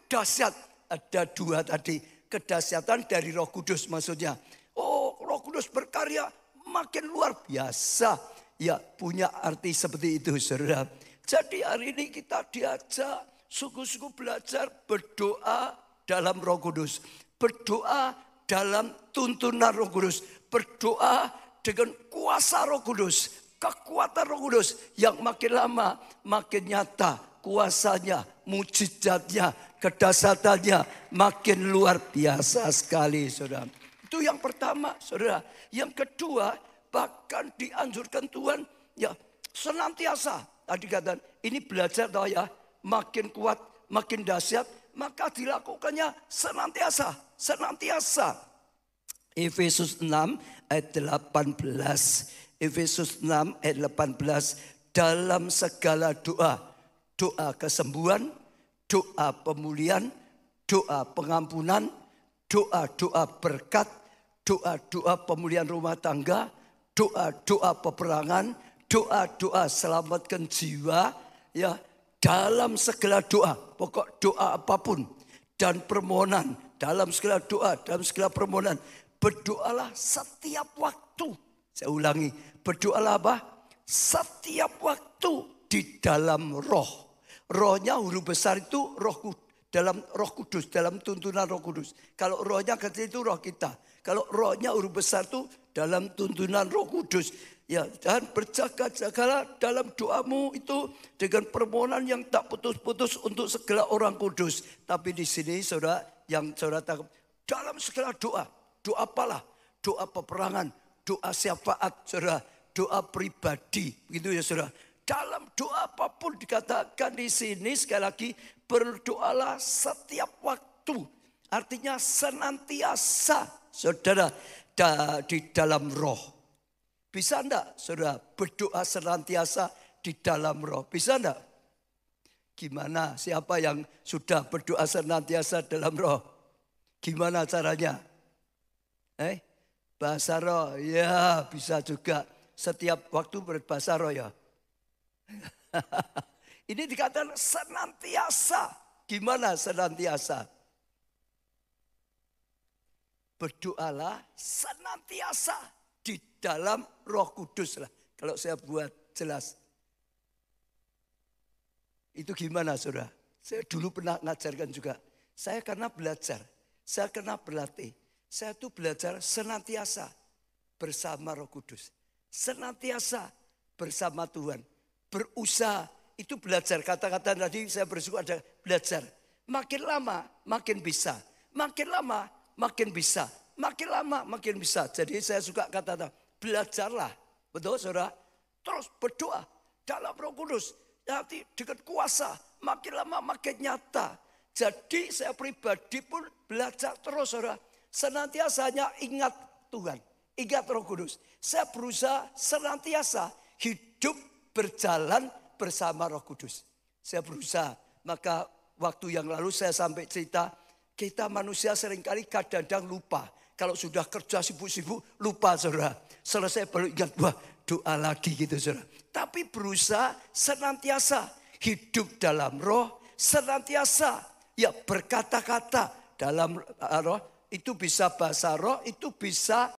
dahsyat. Ada dua tadi. Kedahsyatan dari Roh Kudus maksudnya. Oh, Roh Kudus berkarya makin luar biasa. Ya, punya arti seperti itu, saudara. Jadi hari ini kita diajak sungguh-sungguh belajar berdoa dalam Roh Kudus. Berdoa dalam tuntunan Roh Kudus. Berdoa dengan kuasa Roh Kudus. Kekuatan Roh Kudus yang makin lama makin nyata. Kuasanya, mujizatnya, kedahsyatannya makin luar biasa sekali, saudara. Itu yang pertama, saudara. Yang kedua, bahkan dianjurkan Tuhan, ya senantiasa. Tadi kata, ini belajar tahu ya, makin kuat, makin dahsyat, maka dilakukannya senantiasa, senantiasa. Efesus 6 ayat 18. Efesus 6 ayat 18. Dalam segala doa. Doa kesembuhan, doa pemulihan, doa pengampunan, doa-doa berkat, doa-doa pemulihan rumah tangga, doa-doa peperangan, doa-doa selamatkan jiwa, ya, dalam segala doa, pokok doa apapun dan permohonan, dalam segala doa, dalam segala permohonan, berdoalah setiap waktu. Saya ulangi, berdoalah apa? Setiap waktu di dalam roh. Rohnya huruf besar itu dalam Roh Kudus, dalam tuntunan Roh Kudus. Kalau rohnya kecil itu roh kita. Kalau rohnya huruf besar itu dalam tuntunan Roh Kudus. Ya, dan berjaga-jagalah dalam doamu itu dengan permohonan yang tak putus-putus untuk segala orang kudus. Tapi di sini saudara, yang saudara tangkap, dalam segala doa. Doa apalah? Doa peperangan, doa syafaat, saudara, doa pribadi, begitu ya saudara. Dalam doa apapun dikatakan di sini sekali lagi, berdoalah setiap waktu. Artinya senantiasa, saudara, di dalam roh. Bisa enggak, saudara, berdoa senantiasa di dalam roh? Bisa enggak? Gimana? Siapa yang sudah berdoa senantiasa dalam roh? Gimana caranya? Bahasa roh, ya bisa juga. Setiap waktu berbahasa roh ya. Ini dikatakan senantiasa. Gimana senantiasa? Berdoalah senantiasa di dalam Roh Kudus lah. Kalau saya buat jelas. Itu gimana, saudara? Saya dulu pernah ngajarkan juga. Saya karena belajar. Saya karena berlatih. Saya tuh belajar senantiasa bersama Roh Kudus. Senantiasa bersama Tuhan. Berusaha, itu belajar. Kata-kata tadi saya bersyukur ada belajar. Makin lama makin bisa. Makin lama makin bisa. Makin lama makin bisa. Jadi saya suka kata-kata belajarlah. Betul saudara? Terus berdoa dalam Roh Kudus. Nanti dengan kuasa makin lama makin nyata. Jadi saya pribadi pun belajar terus saudara. Senantiasanya ingat Tuhan. Ingat Roh Kudus. Saya berusaha senantiasa hidup berjalan bersama Roh Kudus. Saya berusaha. Maka waktu yang lalu saya sampai cerita, kita manusia seringkali kadang-kadang lupa. Kalau sudah kerja sibuk-sibuk lupa saudara. Selesai baru ingat, wah doa lagi gitu saudara. Tapi berusaha senantiasa hidup dalam roh. Senantiasa ya berkata-kata dalam roh. Itu bisa bahasa roh, itu bisa